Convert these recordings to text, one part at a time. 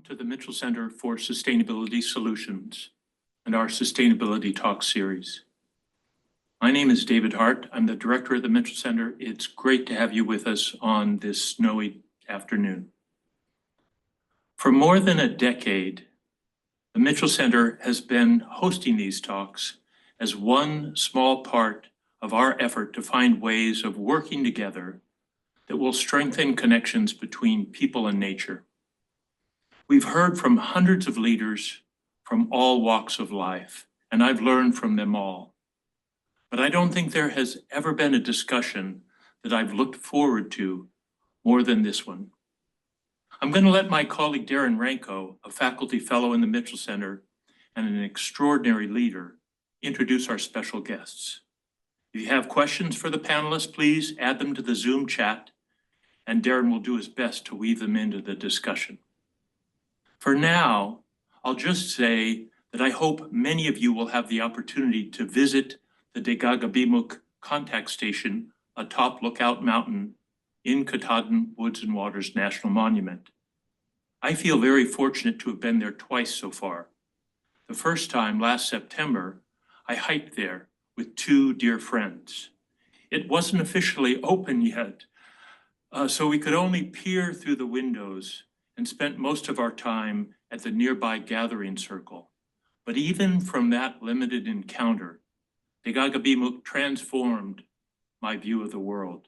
Welcome to the Mitchell Center for Sustainability Solutions and our Sustainability Talk series. My name is David Hart. I'm the director of the Mitchell Center. It's great to have you with us on this snowy afternoon. For more than a decade, the Mitchell Center has been hosting these talks as one small part of our effort to find ways of working together that will strengthen connections between people and nature. We've heard from hundreds of leaders from all walks of life, and I've learned from them all. But I don't think there has ever been a discussion that I've looked forward to more than this one. I'm going to let my colleague Darren Ranco, a faculty fellow in the Mitchell Center and an extraordinary leader, introduce our special guests. If you have questions for the panelists, please add them to the Zoom chat, and Darren will do his best to weave them into the discussion. For now, I'll just say that I hope many of you will have the opportunity to visit the Tekakapimәk Contact Station atop Lookout Mountain in Katahdin Woods and Waters National Monument. I feel very fortunate to have been there twice so far. The first time, last September, I hiked there with two dear friends. It wasn't officially open yet, so we could only peer through the windows and spent most of our time at the nearby gathering circle. But even from that limited encounter, Tekakapimәk transformed my view of the world.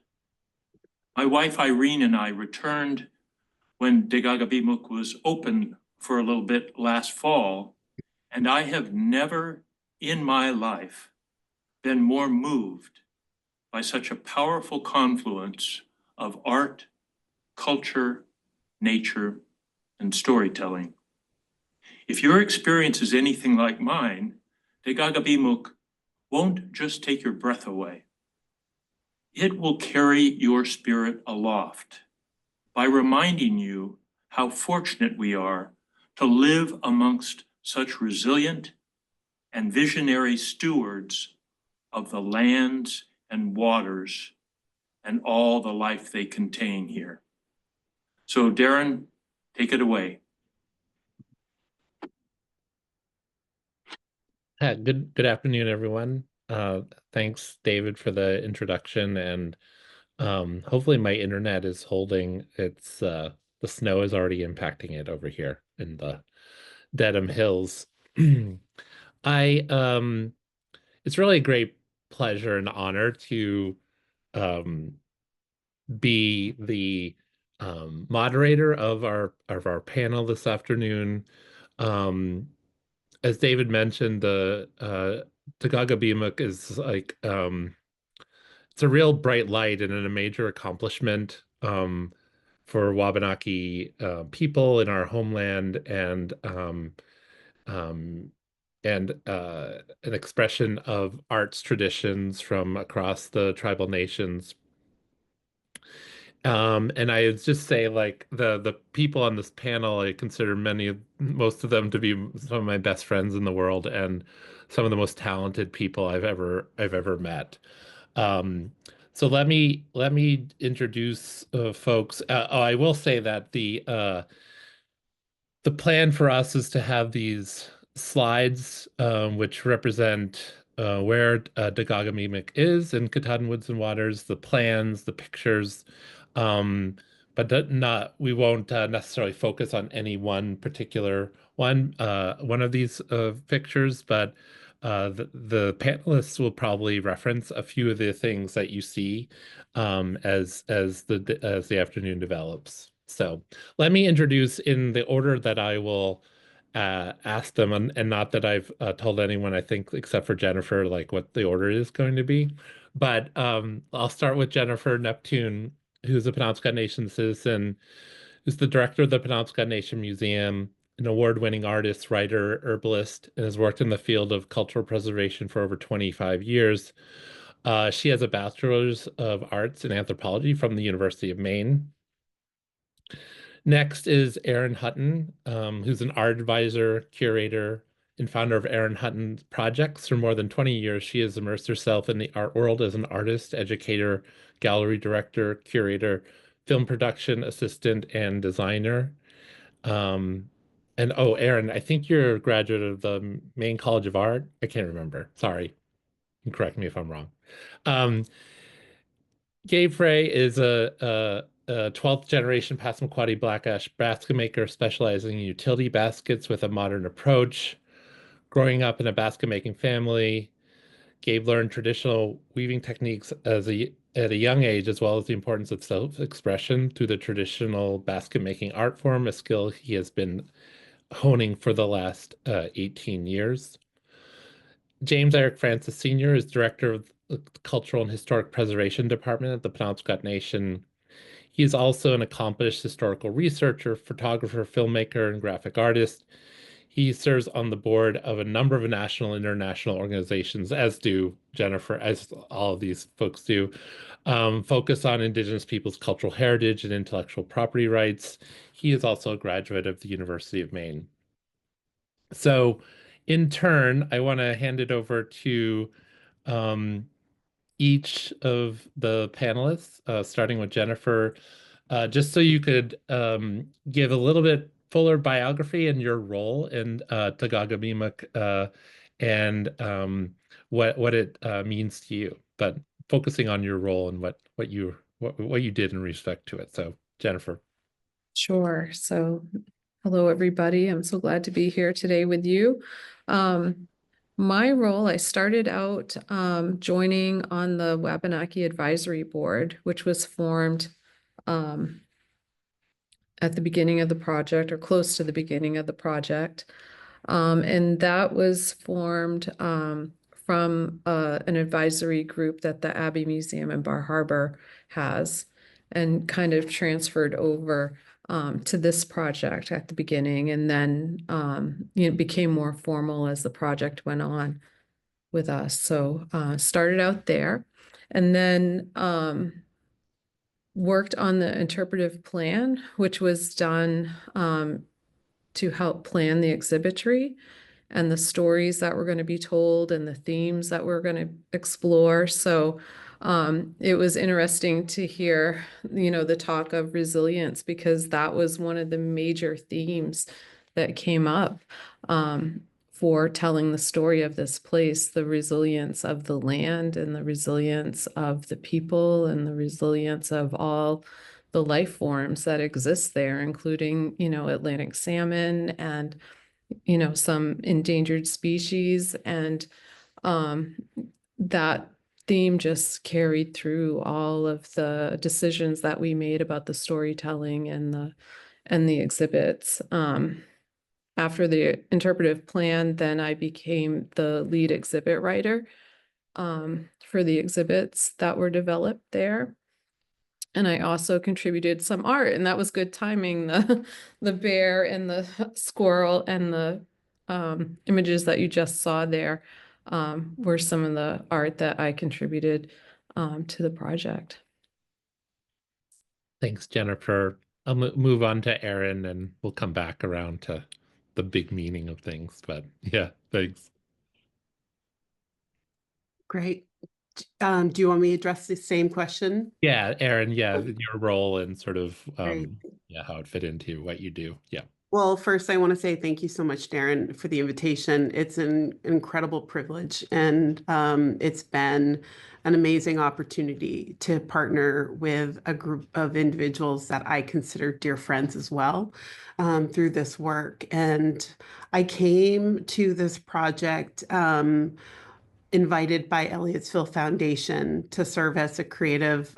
My wife Erin and I returned when Tekakapimәk was open for a little bit last fall, and I have never in my life been more moved by such a powerful confluence of art, culture, nature, and storytelling. If your experience is anything like mine, Tekakapimәk won't just take your breath away. It will carry your spirit aloft by reminding you how fortunate we are to live amongst such resilient and visionary stewards of the lands and waters and all the life they contain here. So Darren, take it away. Good afternoon, everyone. Thanks, David, for the introduction, and hopefully my internet is holding. It's the snow is already impacting it over here in the Dedham Hills. It's really a great pleasure and honor to be the moderator of our panel this afternoon. As David mentioned, the Tekakapimәk is like it's a real bright light and a major accomplishment for Wabanaki people in our homeland, and an expression of arts traditions from across the tribal nations. And I would just say, like, the people on this panel, I consider most of them to be some of my best friends in the world and some of the most talented people I've ever met. So let me introduce folks. I will say that the plan for us is to have these slides which represent where Tekakapimәk is in Katahdin Woods and Waters, the plans, the pictures, but we won't necessarily focus on any one particular one of these pictures, but the panelists will probably reference a few of the things that you see as the afternoon develops. So let me introduce in the order that I will ask them, and not that I've told anyone, I think, except for Jennifer, like what the order is going to be. But I'll start with Jennifer Neptune, who's a Penobscot Nation citizen, who's the director of the Penobscot Nation Museum, an award-winning artist, writer, herbalist, and has worked in the field of cultural preservation for over 25 years. She has a bachelor's of arts in anthropology from the University of Maine. Next is Erin Hutton, who's an art advisor, curator, and founder of Erin Hutton Projects. For more than 20 years, she has immersed herself in the art world as an artist, educator, gallery director, curator, film production assistant, and designer. And oh, Erin, I think you're a graduate of the Maine College of Art. I can't remember. Sorry. You can correct me if I'm wrong. Um, Gabe Frey is a 12th generation Passamaquoddy black ash basket maker specializing in utility baskets with a modern approach. Growing up in a basket making family, Gabe learned traditional weaving techniques at a young age, as well as the importance of self-expression through the traditional basket making art form, a skill he has been honing for the last 18 years. James Eric Francis Sr. is director of the Cultural and Historic Preservation Department at the Penobscot Nation. He is also an accomplished historical researcher, photographer, filmmaker, and graphic artist. He serves on the board of a number of national and international organizations, as do Jennifer, as all of these folks do, focus on Indigenous peoples' cultural heritage and intellectual property rights. He is also a graduate of the University of Maine. So, in turn, I want to hand it over to um, each of the panelists, starting with Jennifer, just so you could give a little bit fuller biography and your role in Tekakapimæk and what it means to you, but focusing on your role and what you did in respect to it. So, Jennifer. Sure. So, hello, everybody. I'm so glad to be here today with you. My role, I started out joining on the Wabanaki Advisory Board, which was formed at the beginning of the project or close to the beginning of the project. And that was formed from an advisory group that the Abbey Museum in Bar Harbor has and kind of transferred over to this project at the beginning, and then it became more formal as the project went on with us. So started out there, and then worked on the interpretive plan, which was done to help plan the exhibitry and the stories that were going to be told and the themes that we're going to explore. So it was interesting to hear, the talk of resilience, because that was one of the major themes that came up for telling the story of this place, the resilience of the land and the resilience of the people and the resilience of all the life forms that exist there, including, Atlantic salmon and, some endangered species. And that theme just carried through all of the decisions that we made about the storytelling and the exhibits. After the interpretive plan, then I became the lead exhibit writer for the exhibits that were developed there. And I also contributed some art, and that was good timing. The bear and the squirrel and the images that you just saw there were some of the art that I contributed to the project. Thanks, Jennifer. I'll move on to Erin, and we'll come back around to the big meaning of things. But yeah, thanks. Great. Do you want me to address the same question? Yeah, Erin, your role and sort of Great. how it fit into what you do. Yeah. Well, first, I want to say thank you so much, Darren, for the invitation. It's an incredible privilege, and it's been an amazing opportunity to partner with a group of individuals that I consider dear friends as well through this work. And I came to this project invited by Elliottsville Foundation to serve as a creative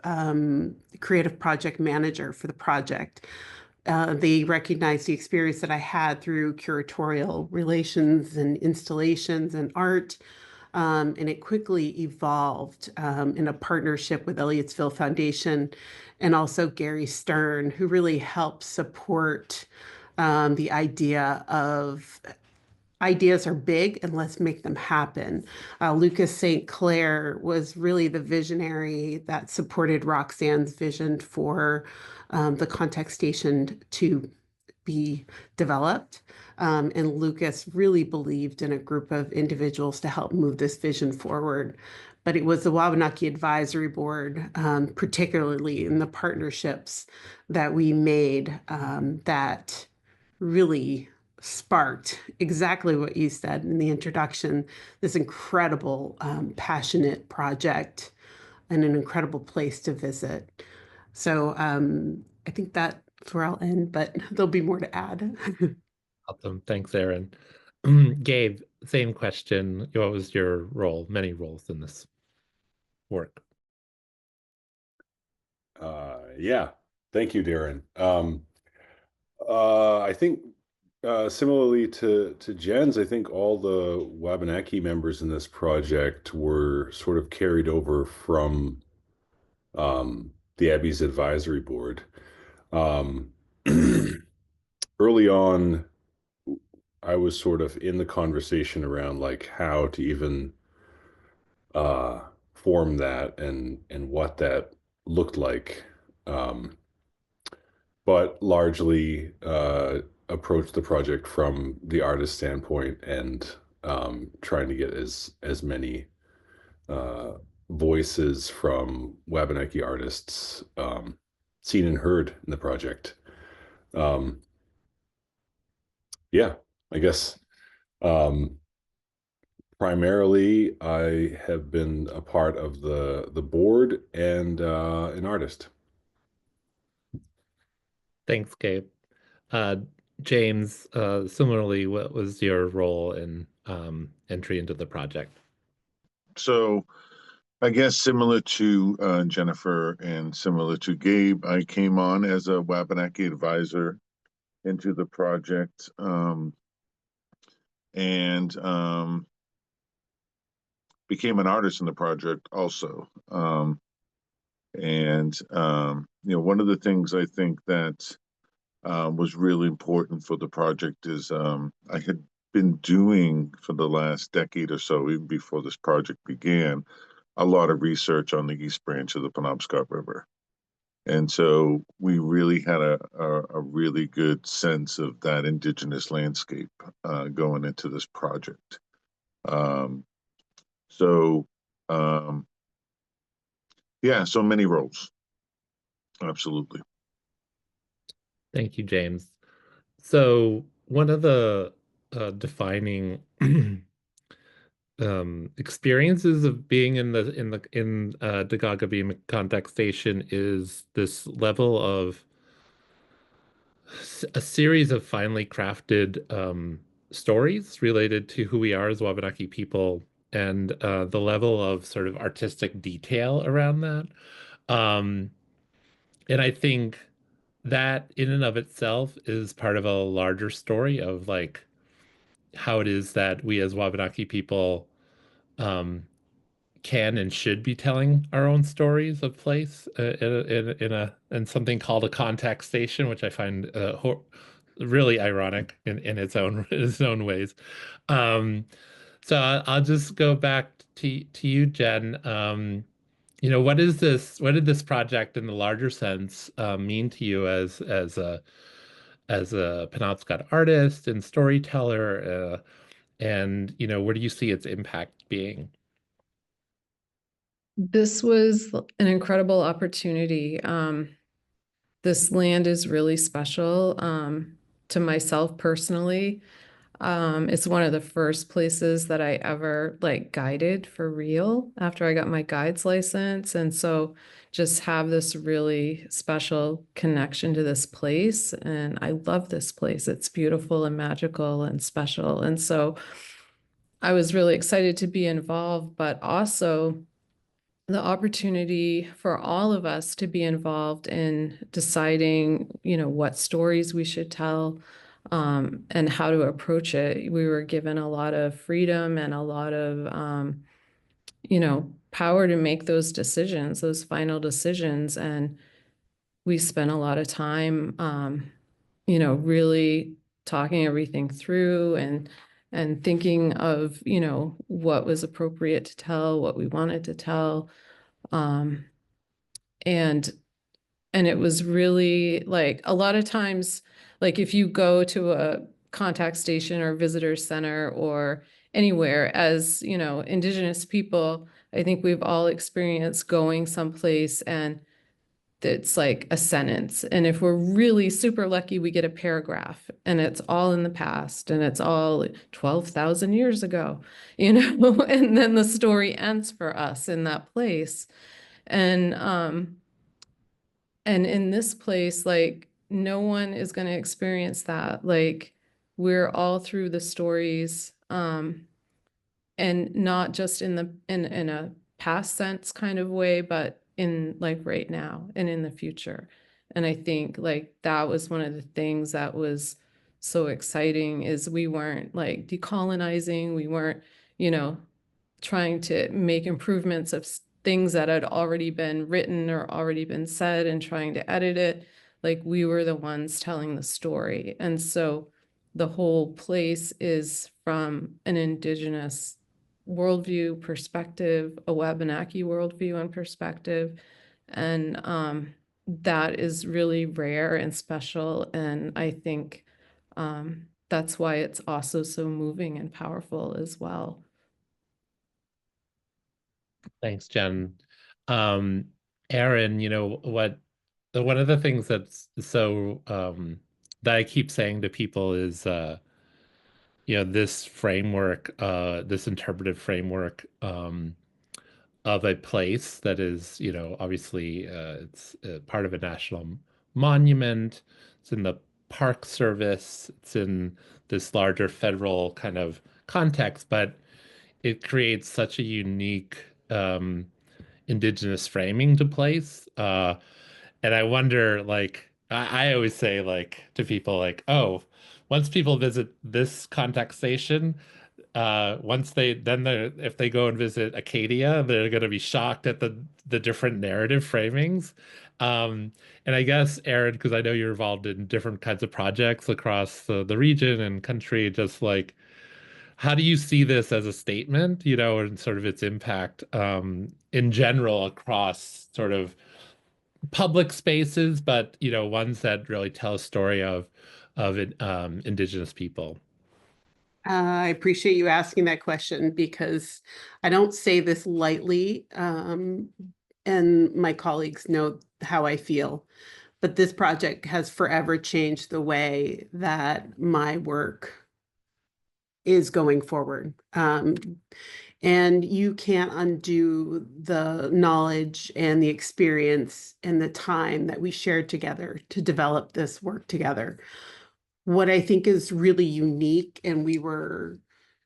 project manager for the project. They recognized the experience that I had through curatorial relations and installations and art, and it quickly evolved in a partnership with Elliottsville Foundation and also Gary Stern, who really helped support the idea of ideas are big and let's make them happen. Lucas St. Clair was really the visionary that supported Roxanne's vision for the contact station to be developed. And Lucas really believed in a group of individuals to help move this vision forward. But it was the Wabanaki Advisory Board, particularly in the partnerships that we made, that really sparked exactly what you said in the introduction, this incredible, passionate project and an incredible place to visit. So I think that's where I'll end, but there'll be more to add. Awesome. Thanks, Erin. Gabe, same question. What was your role? Many roles in this work. Yeah, thank you, Darren. I think similarly to Jen's, I think all the Wabanaki members in this project were sort of carried over from the Abbey's advisory board. Early on, I was sort of in the conversation around like how to even form that and what that looked like. But largely approach the project from the artist standpoint and trying to get as many voices from Wabanaki artists seen and heard in the project. Yeah, I guess primarily I have been a part of the board and an artist. Thanks, Gabe. James, similarly, what was your role in entry into the project? So I guess similar to Jennifer and similar to Gabe, I came on as a Wabanaki advisor into the project and became an artist in the project also. One of the things I think that was really important for the project is I had been doing for the last decade or so, even before this project began, a lot of research on the East Branch of the Penobscot River. And so we really had a really good sense of that indigenous landscape going into this project. So many roles. Absolutely. Thank you, James. So one of the defining experiences of being in Tekakapimæk Contact Station is this level of a series of finely crafted stories related to who we are as Wabanaki people and the level of sort of artistic detail around that. And I think that in and of itself is part of a larger story of like how it is that we as Wabanaki people can and should be telling our own stories of place in something called a contact station, which I find really ironic in its own ways. So I'll just go back to you, Jen. What did this project in the larger sense mean to you as a Penobscot artist and storyteller, and where do you see its impact being? This was an incredible opportunity. This land is really special to myself personally. It's one of the first places that I ever guided for real after I got my guide's license. And so just have this really special connection to this place. And I love this place. It's beautiful and magical and special. And so I was really excited to be involved, but also the opportunity for all of us to be involved in deciding, what stories we should tell, and how to approach it. We were given a lot of freedom and a lot of, power to make those decisions, those final decisions. And we spent a lot of time, really talking everything through and thinking of, what was appropriate to tell, what we wanted to tell. And it was really a lot of times, if you go to a contact station or visitor center or anywhere as, Indigenous people, I think we've all experienced going someplace and it's like a sentence. And if we're really super lucky, we get a paragraph and it's all in the past and it's all 12,000 years ago, you know, and then the story ends for us in that place. And in this place, like no one is going to experience that. Like we're all through the stories, and not just in a past sense kind of way, but in like right now and in the future. And I think like that was one of the things that was so exciting is we weren't like decolonizing, we weren't, you know, trying to make improvements of things that had already been written or already been said and trying to edit it. Like we were the ones telling the story. And so the whole place is from an indigenous worldview perspective, a Wabanaki worldview and perspective. And that is really rare and special. And I think that's why it's also so moving and powerful as well. Thanks, Jen. Erin, you know, one of the things that's so that I keep saying to people is you know, this framework, this interpretive framework of a place that is, you know, obviously it's part of a national monument. It's in the Park Service. It's in this larger federal kind of context, but it creates such a unique indigenous framing to place. And I wonder, like, I always say, like, to people, like, oh, once people visit this contact station, once if they go and visit Acadia, they're going to be shocked at the different narrative framings. And I guess, Erin, because I know you're involved in different kinds of projects across the region and country, just like, how do you see this as a statement, you know, and sort of its impact in general across sort of public spaces, but you know, ones that really tell a story of indigenous people? I appreciate you asking that question because I don't say this lightly, and my colleagues know how I feel. But this project has forever changed the way that my work is going forward. And you can't undo the knowledge and the experience and the time that we shared together to develop this work together. What I think is really unique, and we were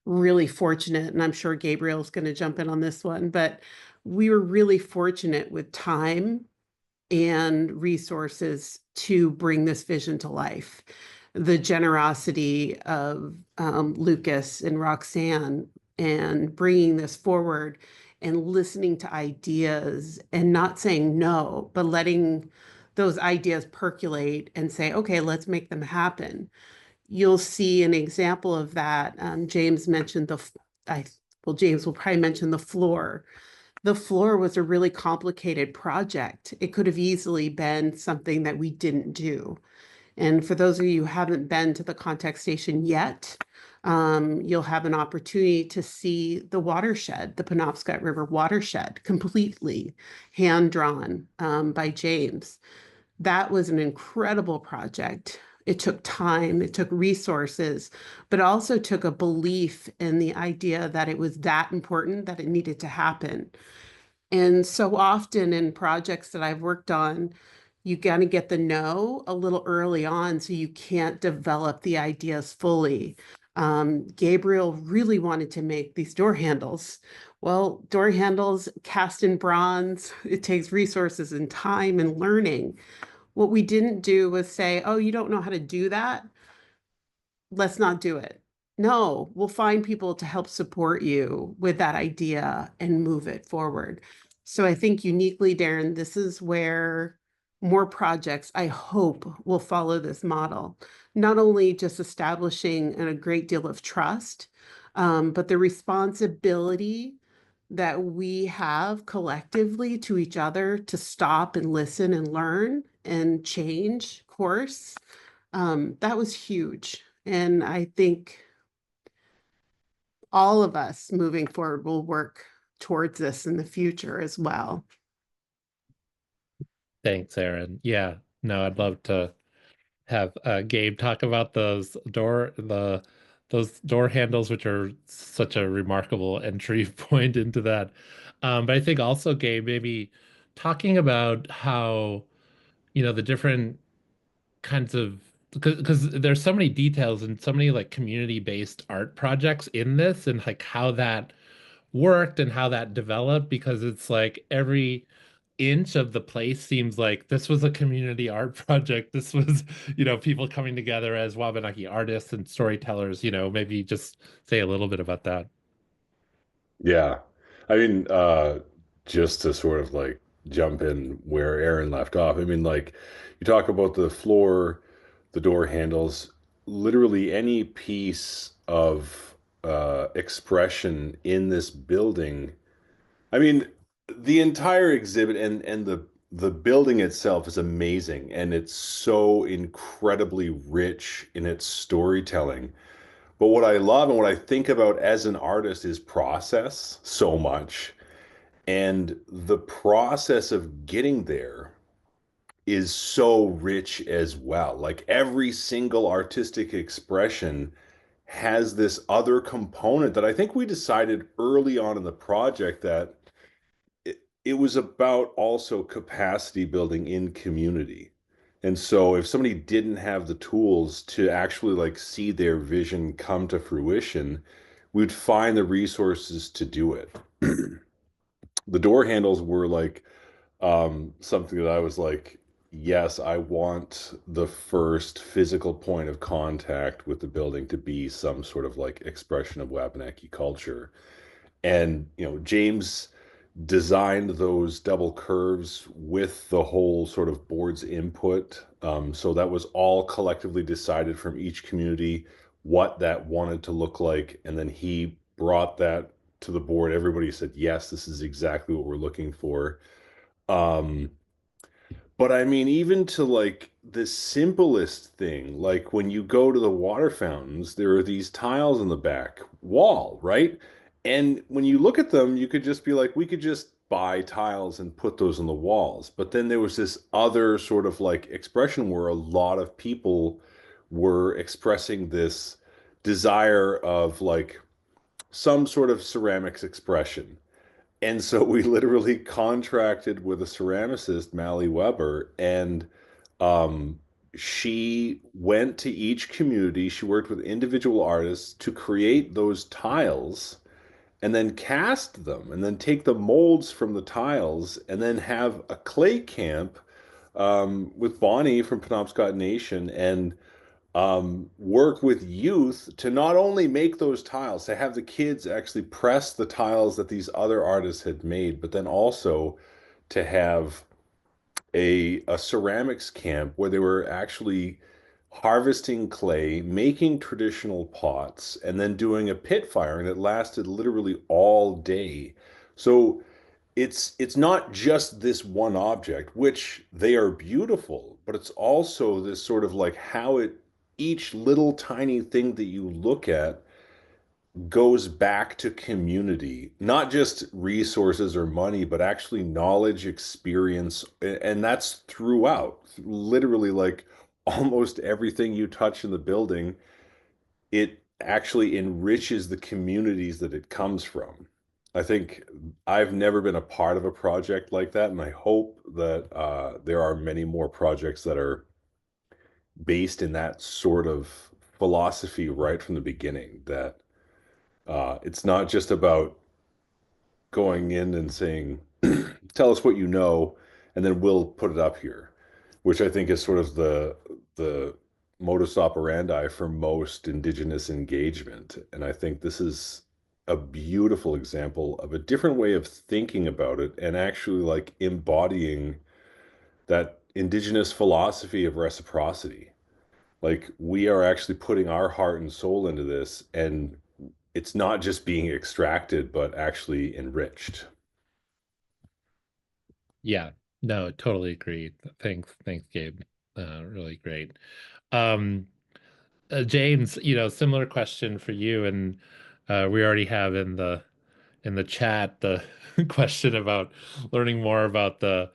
really fortunate, and I'm sure Gabriel's going to jump in on this one, but we were really fortunate with time and resources to bring this vision to life. The generosity of Lucas and Roxanne and bringing this forward and listening to ideas and not saying no, but letting those ideas percolate and say, okay, let's make them happen. You'll see an example of that. James mentioned James will probably mention the floor. The floor was a really complicated project. It could have easily been something that we didn't do. And for those of you who haven't been to the contact station yet, you'll have an opportunity to see the watershed, the Penobscot River watershed, completely hand-drawn by James. That was an incredible project. It took time, it took resources, but also took a belief in the idea that it was that important that it needed to happen. And so often in projects that I've worked on, you got to get the no a little early on so you can't develop the ideas fully. Gabriel really wanted to make these door handles. Well, door handles cast in bronze, it takes resources and time and learning. What we didn't do was say, oh, you don't know how to do that? Let's not do it. No, we'll find people to help support you with that idea and move it forward. So I think uniquely, Darren, this is where more projects, I hope, will follow this model. Not only just establishing a great deal of trust, but the responsibility that we have collectively to each other to stop and listen and learn and change course. That was huge. And I think all of us moving forward will work towards this in the future as well. Thanks, Erin. Yeah, no, I'd love to have Gabe talk about those door handles, which are such a remarkable entry point into that. But I think also, Gabe, maybe talking about how, the different kinds of, because there's so many details and so many like community-based art projects in this, and like how that worked and how that developed, because it's like every inch of the place seems like this was a community art project. This was, people coming together as Wabanaki artists and storytellers. Maybe just say a little bit about that. Yeah. I mean, just to sort of like jump in where Aaron left off, I mean, like you talk about the floor, the door handles, literally any piece of expression in this building. I mean, the entire exhibit and the building itself is amazing, and it's so incredibly rich in its storytelling. But what I love and what I think about as an artist is process so much. And the process of getting there is so rich as well. Like every single artistic expression has this other component that I think we decided early on in the project that it was about also capacity building in community. And so if somebody didn't have the tools to actually like see their vision come to fruition, we'd find the resources to do it. The door handles were like something that I was like, yes, I want the first physical point of contact with the building to be some sort of like expression of Wabanaki culture. And, James designed those double curves with the whole sort of board's input. So that was all collectively decided from each community what that wanted to look like. And then he brought that to the board. Everybody said, yes, this is exactly what we're looking for. Um, but I mean, even to like the simplest thing, like when you go to the water fountains, there are these tiles on the back wall, right? And when you look at them, you could just be like, we could just buy tiles and put those on the walls. But then there was this other sort of like expression where a lot of people were expressing this desire of like some sort of ceramics expression. And so we literally contracted with a ceramicist, Mally Weber, and um, she went to each community. She worked with individual artists to create those tiles and then cast them and then take the molds from the tiles and then have a clay camp with Bonnie from Penobscot Nation and work with youth to not only make those tiles, to have the kids actually press the tiles that these other artists had made, but then also to have a ceramics camp where they were actually harvesting clay, making traditional pots, and then doing a pit fire, and it lasted literally all day. So it's not just this one object, which they are beautiful, but it's also this sort of like how it each little tiny thing that you look at goes back to community, not just resources or money, but actually knowledge, experience, and that's throughout. Literally, like almost everything you touch in the building, it actually enriches the communities that it comes from. I think I've never been a part of a project like that, and I hope that there are many more projects that are based in that sort of philosophy right from the beginning. That it's not just about going in and saying, "Tell us what you know," and then we'll put it up here, which I think is sort of the modus operandi for most indigenous engagement. And I think this is a beautiful example of a different way of thinking about it and actually like embodying that indigenous philosophy of reciprocity. Like we are actually putting our heart and soul into this, and it's not just being extracted, but actually enriched. Yeah, no, totally agree. Thanks, Gabe. Really great. Um, James, similar question for you, and we already have in the chat the question about learning more about the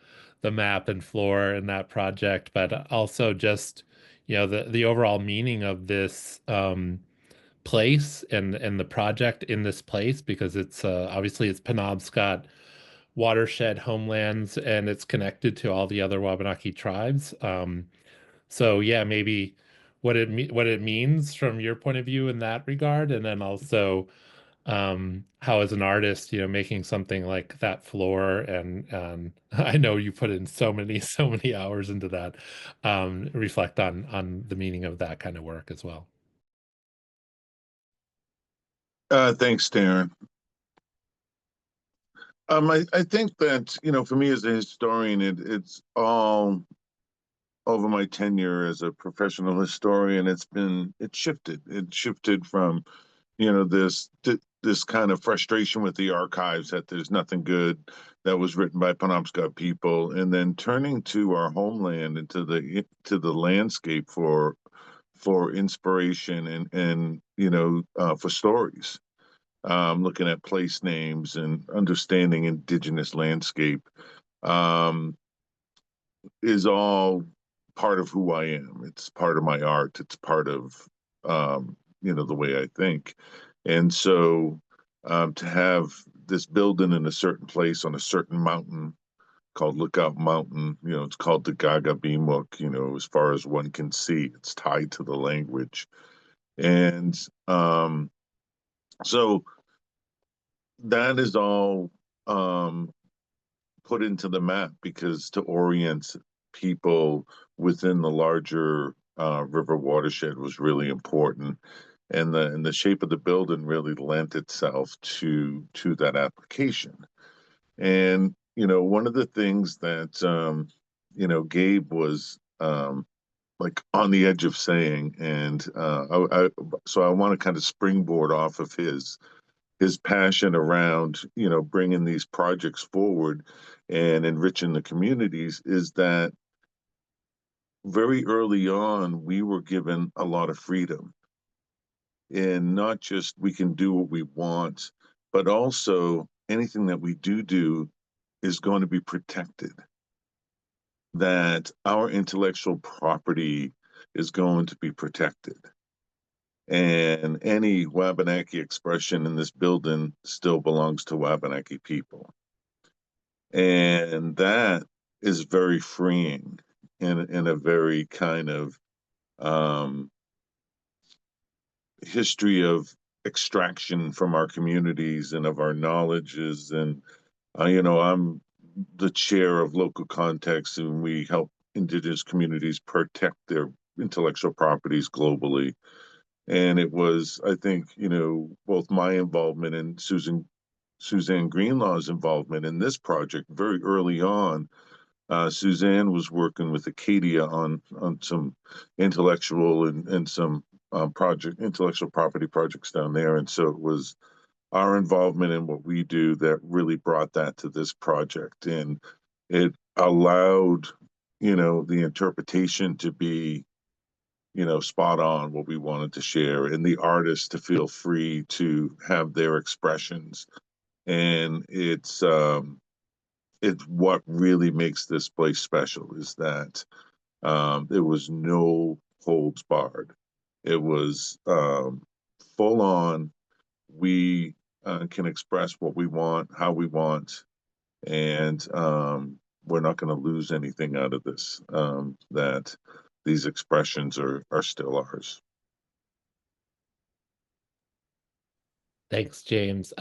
map and floor in that project, but also just, you know, the overall meaning of this place and the project in this place, because it's obviously it's Penobscot watershed homelands, and it's connected to all the other Wabanaki tribes. So yeah, maybe what it means from your point of view in that regard, and then also how as an artist, you know, making something like that floor, and I know you put in so many hours into that, reflect on the meaning of that kind of work as well. Thanks, Darren. I think that, you know, for me as a historian, it's all over my tenure as a professional historian. It's shifted. It shifted from, you know, this kind of frustration with the archives that there's nothing good that was written by Penobscot people, and then turning to our homeland and to the landscape for inspiration and you know, for stories. Looking at place names and understanding indigenous landscape um, is all part of who I am. It's part of my art. It's part of you know, the way I think. And so to have this building in a certain place on a certain mountain called Lookout Mountain, you know, it's called Tekakapimәk, you know, as far as one can see, it's tied to the language. And so that is all put into the map because to orient people within the larger river watershed was really important, and the shape of the building really lent itself to that application. And you know, one of the things that you know, Gabe was like on the edge of saying, and so I want to kind of springboard off of his passion around, you know, bringing these projects forward and enriching the communities, is that very early on we were given a lot of freedom, and not just we can do what we want, but also anything that we do is going to be protected, that our intellectual property is going to be protected. And any Wabanaki expression in this building still belongs to Wabanaki people. And that is very freeing in a very kind of history of extraction from our communities and of our knowledges. And, you know, I'm the chair of local contacts, and we help indigenous communities protect their intellectual properties globally. And it was, I think, you know, both my involvement and Suzanne Greenlaw's involvement in this project very early on. Suzanne was working with Acadia on some intellectual and some intellectual property projects down there. And so it was our involvement in what we do that really brought that to this project. And it allowed, you know, the interpretation to be, you know, spot on what we wanted to share, and the artists to feel free to have their expressions. And it's what really makes this place special, is that there was no holds barred. It was full on. We can express what we want, how we want, and we're not going to lose anything out of this. That these expressions are still ours. Thanks, James.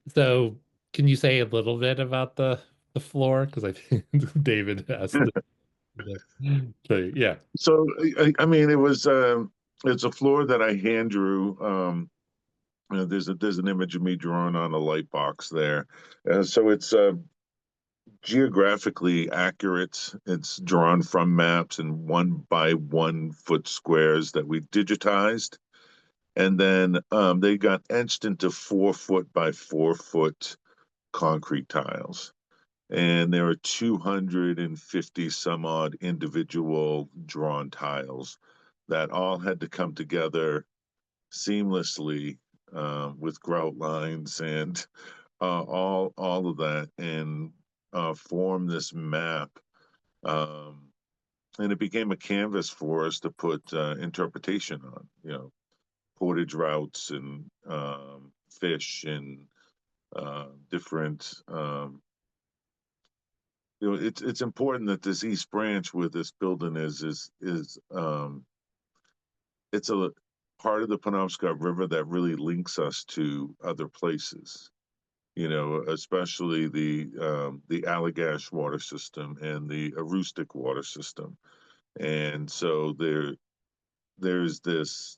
So can you say a little bit about the floor? Because I think David asked. So yeah. So I mean, it's a floor that I hand drew. You know, there's an image of me drawing on a light box there. So it's geographically accurate. It's drawn from maps and 1 by 1 foot squares that we digitized. And then they got etched into 4 foot by 4 foot concrete tiles. And there are 250 some odd individual drawn tiles that all had to come together seamlessly with grout lines and all of that, and form this map And it became a canvas for us to put interpretation on, you know, portage routes and fish and different. You know, it's important that this East Branch where this building is it's a part of the Penobscot River that really links us to other places. You know, especially the Allagash water system and the Aroostook water system. And so there's this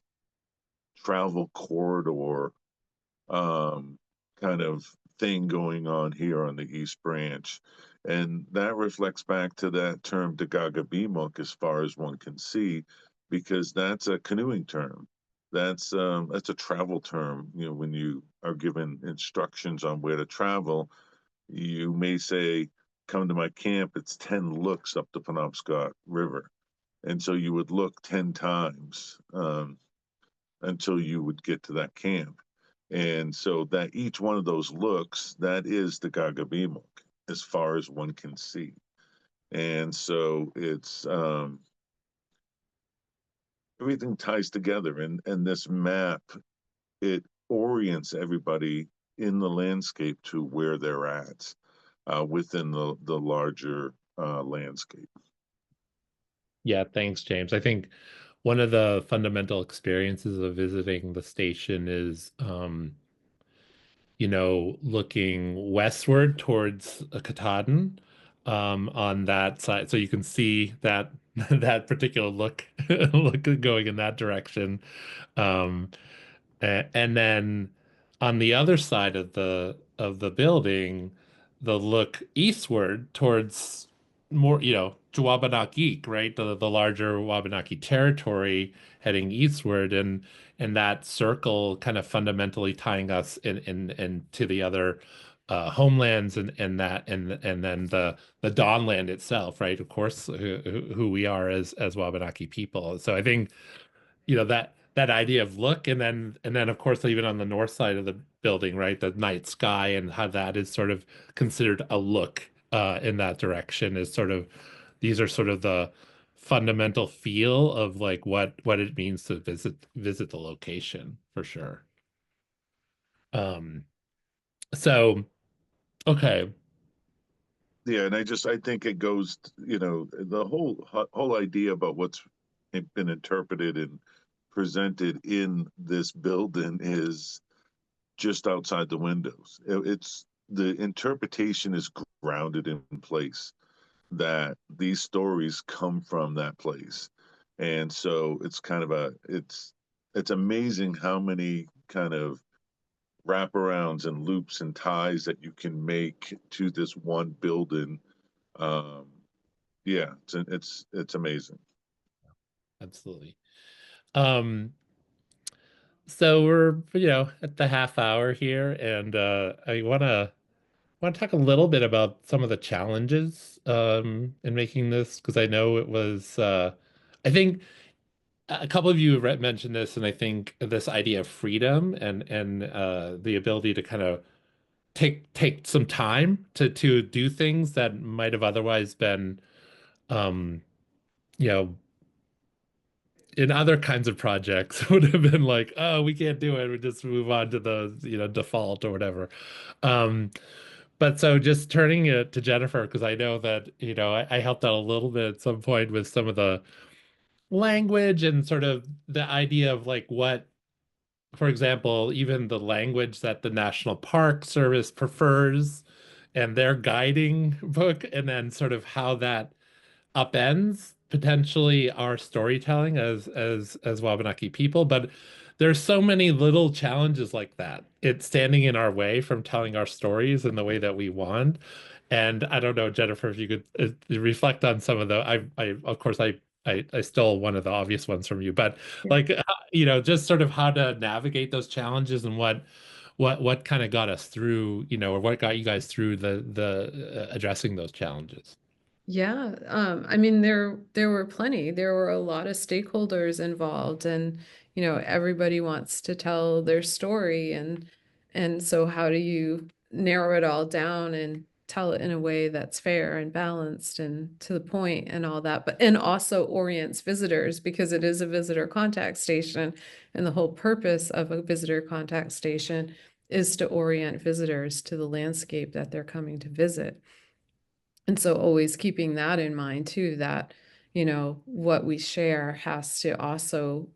travel corridor kind of thing going on here on the East Branch. And that reflects back to that term Tekakapimәk as far as one can see, because that's a canoeing term. That's a travel term. You know, when you are given instructions on where to travel, you may say, come to my camp, it's 10 looks up the Penobscot River. And so you would look 10 times until you would get to that camp. And so that each one of those looks, that is the Tekakapimәk as far as one can see. And so it's everything ties together. And this map, it orients everybody in the landscape to where they're at within the larger landscape. Yeah, thanks, James. I think one of the fundamental experiences of visiting the station is, you know, looking westward towards Katahdin, on that side. So you can see that that particular look going in that direction. Um, and then on the other side of the building, the look eastward towards more, you know, to Wabanaki, right? The larger Wabanaki territory heading eastward, and that circle kind of fundamentally tying us in to the other homelands and that and then the Dawnland itself, right? Of course, who we are as Wabanaki people. So I think, you know, that idea of look, and then of course even on the north side of the building, right, the night sky and how that is sort of considered a look in that direction is sort of, these are sort of the fundamental feel of like what it means to visit the location for sure. So okay. Yeah, and I think it goes, you know, the whole idea about what's been interpreted and presented in this building is just outside the windows. It's the interpretation is grounded in place, that these stories come from that place. And so it's kind of it's amazing how many kind of wraparounds and loops and ties that you can make to this one building. Yeah, it's amazing. Absolutely. So we're, you know, at the half hour here, and I want to talk a little bit about some of the challenges in making this, because I know it was I think a couple of you have mentioned this, and I think this idea of freedom and the ability to kind of take some time to do things that might have otherwise been you know, in other kinds of projects would have been like, oh, we can't do it, we just move on to the, you know, default or whatever. But so just turning it to Jennifer, because I know that, you know, I helped out a little bit at some point with some of the language and sort of the idea of like what, for example, even the language that the National Park Service prefers and their guiding book, and then sort of how that upends potentially our storytelling as Wabanaki people. But there's so many little challenges like that. It's standing in our way from telling our stories in the way that we want. And I don't know, Jennifer, if you could reflect on some of the, I of course I stole one of the obvious ones from you, but like, you know, just sort of how to navigate those challenges and what kind of got us through, you know, or what got you guys through the addressing those challenges. Yeah, I mean, there were plenty. There were a lot of stakeholders involved, and you know, everybody wants to tell their story, and so how do you narrow it all down tell it in a way that's fair and balanced and to the point and all that, but and also orients visitors, because it is a visitor contact station, and the whole purpose of a visitor contact station is to orient visitors to the landscape that they're coming to visit. And so always keeping that in mind too, that, you know, what we share has to also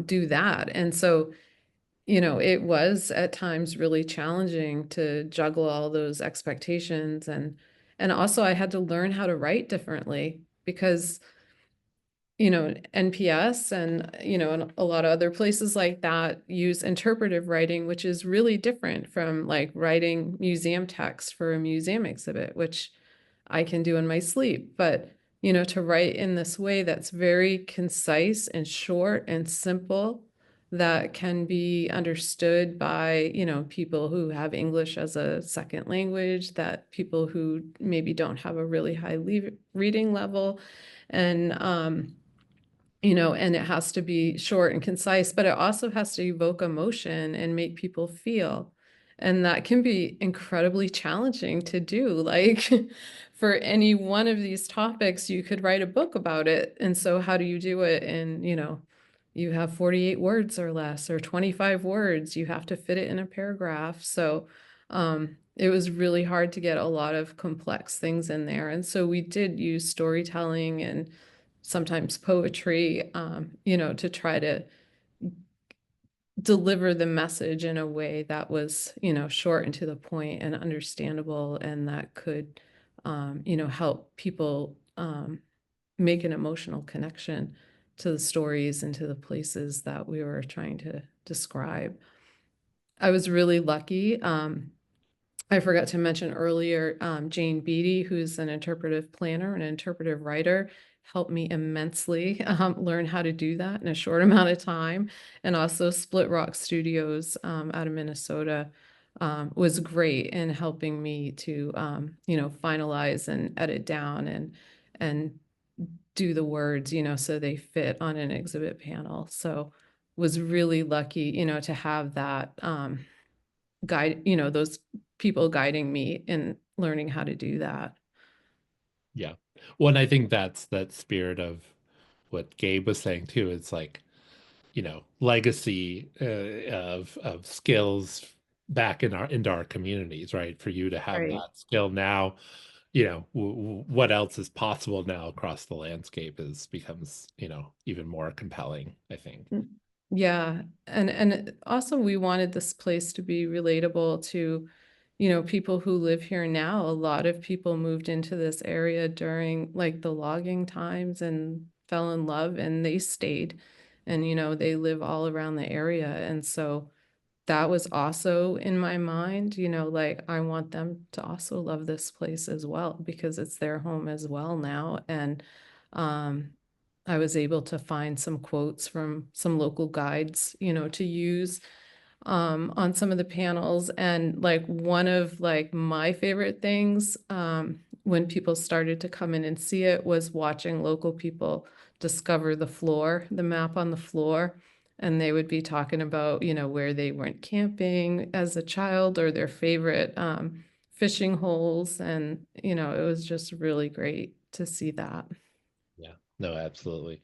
do that. And so, you know, it was at times really challenging to juggle all those expectations, and also I had to learn how to write differently because, you know, NPS and, you know, and a lot of other places like that use interpretive writing, which is really different from like writing museum text for a museum exhibit, which I can do in my sleep. But, you know, to write in this way that's very concise and short and simple, that can be understood by, you know, people who have English as a second language, that people who maybe don't have a really high reading level. And, you know, and it has to be short and concise, but it also has to evoke emotion and make people feel. And that can be incredibly challenging to do. Like for any one of these topics, you could write a book about it. And so how do you do it? And, you know, you have 48 words or less, or 25 words, you have to fit it in a paragraph. So it was really hard to get a lot of complex things in there. And so we did use storytelling and sometimes poetry, you know, to try to deliver the message in a way that was, you know, short and to the point and understandable, and that could, you know, help people make an emotional connection to the stories and to the places that we were trying to describe. I was really lucky. I forgot to mention earlier, Jane Beatty, who's an interpretive planner and interpretive writer, helped me immensely learn how to do that in a short amount of time. And also Split Rock Studios out of Minnesota was great in helping me to, you know, finalize and edit down and do the words, you know, so they fit on an exhibit panel. So was really lucky, you know, to have that guide, you know, those people guiding me in learning how to do that. Yeah. Well, and I think that's that spirit of what Gabe was saying too. It's like, you know, legacy of skills back in into our communities, right? For you to have Right. that skill now, you know, what else is possible now across the landscape becomes, you know, even more compelling, I think. Yeah. And also we wanted this place to be relatable to, you know, people who live here now. A lot of people moved into this area during like the logging times and fell in love, and they stayed, and, you know, they live all around the area. And so that was also in my mind, you know, like I want them to also love this place as well, because it's their home as well now. And I was able to find some quotes from some local guides, you know, to use on some of the panels. And like one of like my favorite things when people started to come in and see it was watching local people discover the floor, the map on the floor. And they would be talking about, you know, where they went camping as a child or their favorite fishing holes. And, you know, it was just really great to see that. Yeah, no, absolutely.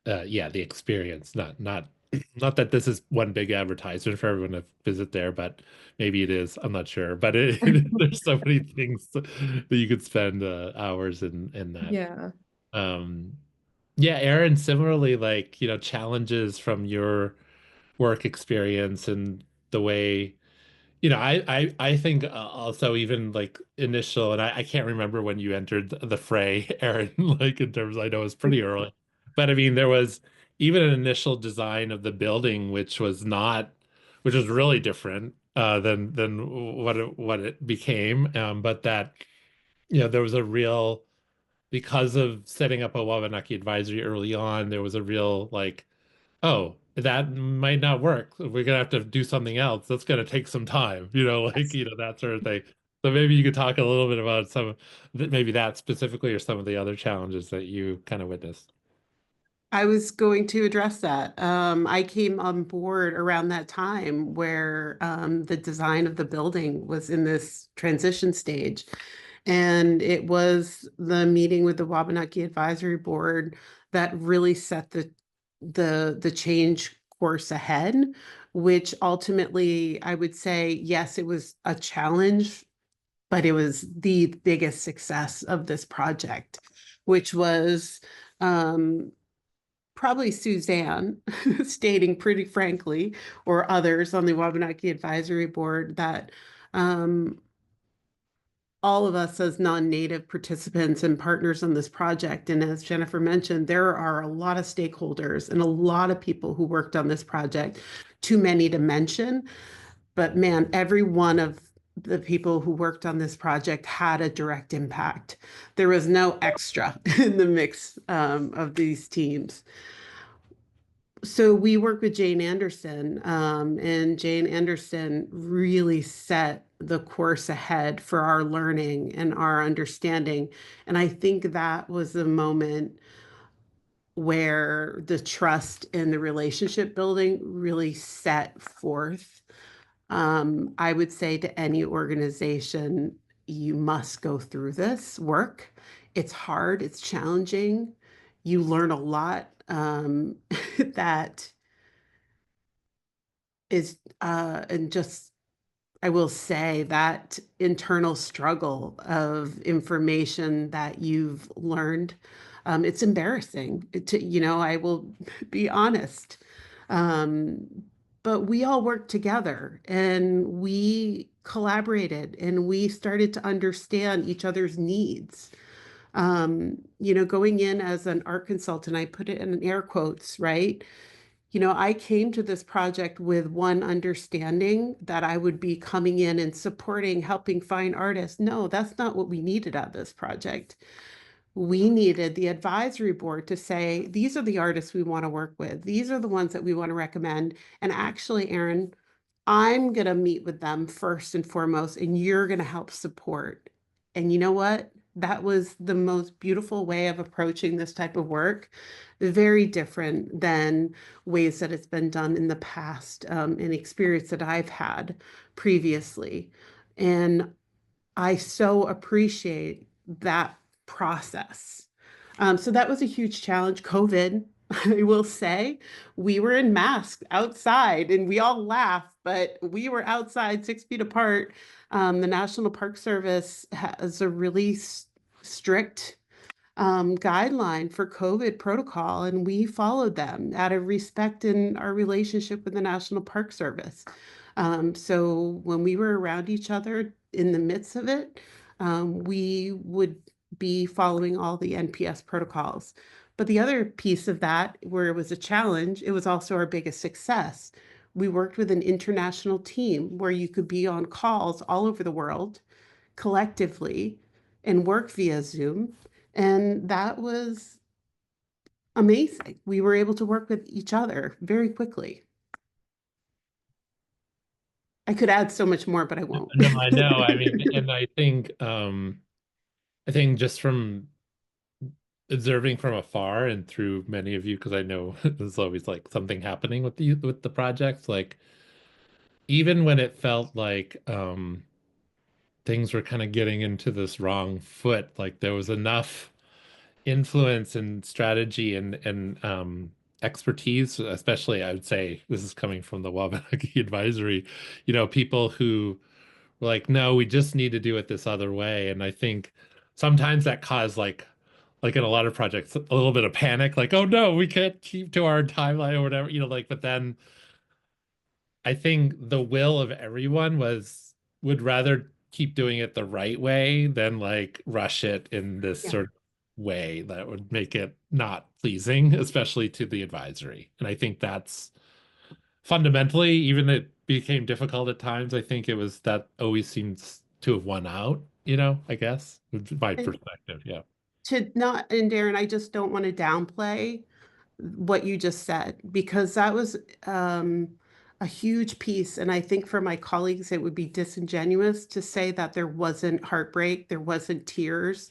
Yeah, the experience, not not that this is one big advertisement for everyone to visit there, but maybe it is. I'm not sure, but there's so many things that you could spend hours in that. Yeah. Yeah, Erin, similarly, like, you know, challenges from your work experience and the way, you know, I think also even like initial, and I can't remember when you entered the fray, Erin, like in terms, I know it was pretty early, but I mean, there was even an initial design of the building, which was not, which was really different than what it became, but that, you know, there was a real, because of setting up a Wabanaki advisory early on, there was a real like, oh, that might not work. We're gonna have to do something else. That's gonna take some time, you know, like, you know, that sort of thing. So maybe you could talk a little bit about some of maybe that specifically, or some of the other challenges that you kind of witnessed. I was going to address that. I came on board around that time where the design of the building was in this transition stage. And it was the meeting with the Wabanaki Advisory Board that really set the change course ahead, which ultimately I would say, yes, it was a challenge, but it was the biggest success of this project, which was probably Suzanne stating pretty frankly, or others on the Wabanaki Advisory Board, that all of us as non-native participants and partners on this project, and as Jennifer mentioned, there are a lot of stakeholders and a lot of people who worked on this project, too many to mention, but man, every one of the people who worked on this project had a direct impact. There was no extra in the mix of these teams. So we work with Jane Anderson, and Jane Anderson really set the course ahead for our learning and our understanding. And I think that was the moment where the trust and the relationship building really set forth. I would say to any organization, you must go through this work. It's hard, it's challenging. You learn a lot that is, and just, I will say that internal struggle of information that you've learned, it's embarrassing I will be honest. But we all worked together and we collaborated and we started to understand each other's needs. Going in as an art consultant, I put it in air quotes, right? I came to this project with one understanding, that I would be coming in and supporting, helping find artists. No, that's not what we needed out of this project. We needed the advisory board to say, these are the artists we want to work with. These are the ones that we want to recommend. And actually, Erin, I'm going to meet with them first and foremost, and you're going to help support. And you know what? That was the most beautiful way of approaching this type of work. Very different than ways that it's been done in the past, and experience that I've had previously. And I so appreciate that process. So that was a huge challenge. COVID, I will say, we were in masks outside and we all laugh, but we were outside 6 feet apart. The National Park Service has a really strict guideline for COVID protocol, and we followed them out of respect in our relationship with the National Park Service. So when we were around each other in the midst of it, we would be following all the NPS protocols. But the other piece of that, where it was a challenge, it was also our biggest success. We worked with an international team where you could be on calls all over the world collectively and work via Zoom. And that was amazing. We were able to work with each other very quickly. I could add so much more, but I won't. No, I know. I mean, and I think just from observing from afar and through many of you, because I know there's always like something happening with the projects, like even when it felt like things were kind of getting into this wrong foot, like there was enough influence and strategy and expertise, especially I would say this is coming from the Wabanaki Advisory, people who were like, no, we just need to do it this other way. And I think sometimes that caused like in a lot of projects, a little bit of panic, like, oh no, we can't keep to our timeline or whatever, but then I think the will of everyone would rather keep doing it the right way than like rush it in this sort of way that would make it not pleasing, especially to the advisory. And I think that's fundamentally, even it became difficult at times, I think it was that always seems to have won out, I guess, my perspective. Yeah. And Darren, I just don't want to downplay what you just said, because that was a huge piece. And I think for my colleagues, it would be disingenuous to say that there wasn't heartbreak, there wasn't tears,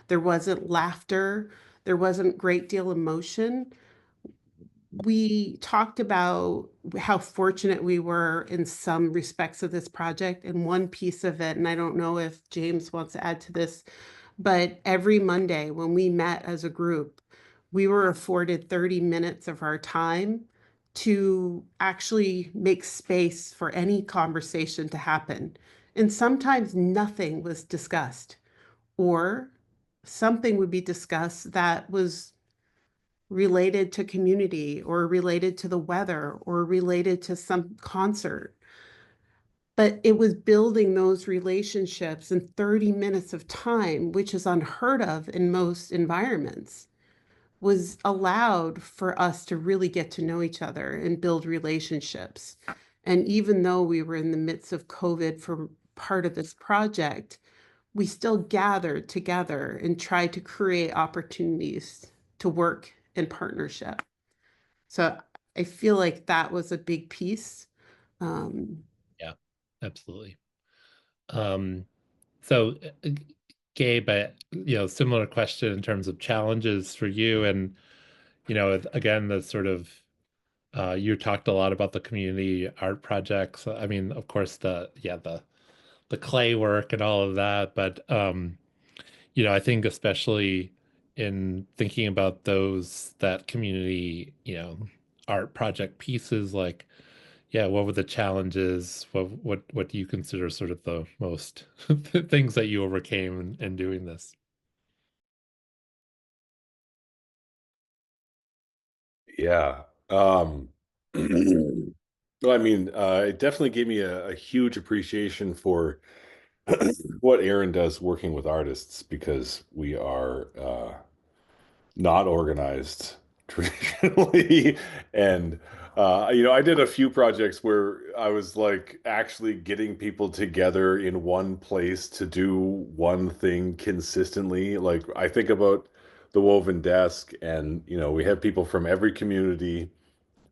there wasn't laughter, there wasn't a great deal of emotion. we talked about how fortunate we were in some respects of this project. And one piece of it, and I don't know if James wants to add to this, but every Monday when we met as a group, we were afforded 30 minutes of our time to actually make space for any conversation to happen. And sometimes nothing was discussed, or something would be discussed that was related to community or related to the weather or related to some concert. But it was building those relationships in 30 minutes of time, which is unheard of in most environments, was allowed for us to really get to know each other and build relationships. And even though we were in the midst of COVID for part of this project, we still gathered together and tried to create opportunities to work in partnership. So I feel like that was a big piece. Yeah, absolutely. So Gabe, similar question in terms of challenges for you, and again, the sort of you talked a lot about the community art projects. I mean, of course, the clay work and all of that, but I think especially in thinking about that community, art project pieces, like, yeah, what were the challenges? What do you consider sort of the most things that you overcame in doing this? Yeah. Well, I mean, it definitely gave me a huge appreciation for what Erin does working with artists, because we are not organized traditionally. And I did a few projects where I was like actually getting people together in one place to do one thing consistently. Like, I think about the Woven Desk, and we have people from every community,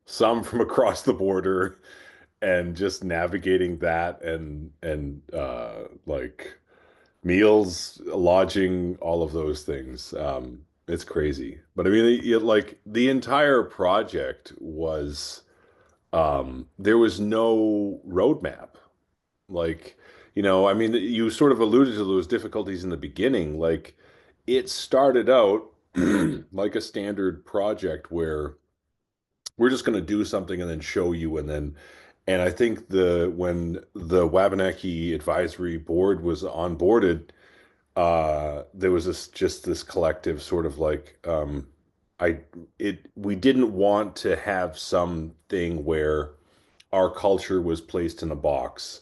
some from across the border, and just navigating that, and like meals, lodging, all of those things. It's crazy. But I mean, like the entire project was, there was no roadmap. Like, I mean, you sort of alluded to those difficulties in the beginning. Like, it started out like a standard project where we're just going to do something and then show you, and I think when the Wabanaki Advisory Board was onboarded, there was this collective sort of like, we didn't want to have something where our culture was placed in a box,